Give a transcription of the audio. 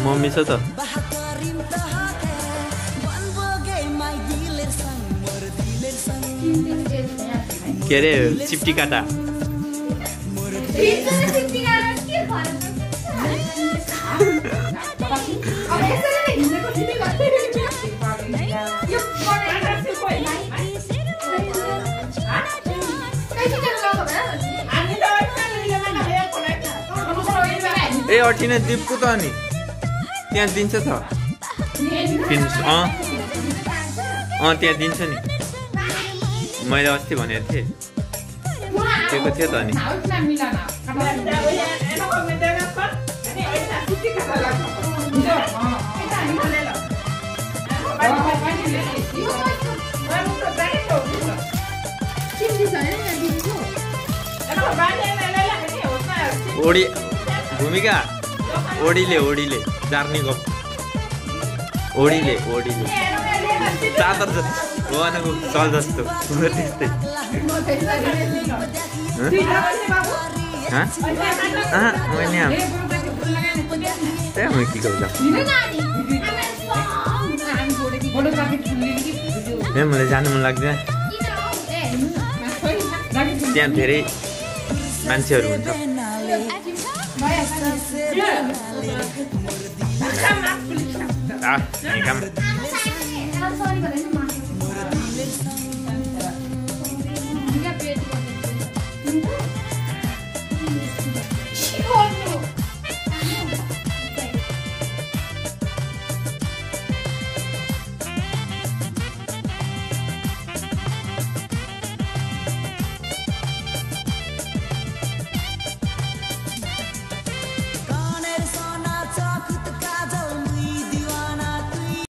mummy छ त के अरे चिप्टी काटा ए अटिन दिपको त अनि त्यहाँ दिन्छ त त्यहाँ दिन्छ नि मैले अस्ति भनेको थिएँ दिएको थियो त अनि ओडी भूमिका ओडीले जार्नी गफ ओडीले चादर जस्तो वानको चल जस्तो त्यस्तै मैले त्यहाँ के गर्छ मलाई जानु मन लाग्दैन त्यहाँ धेरै मान्छेहरू हुन्छ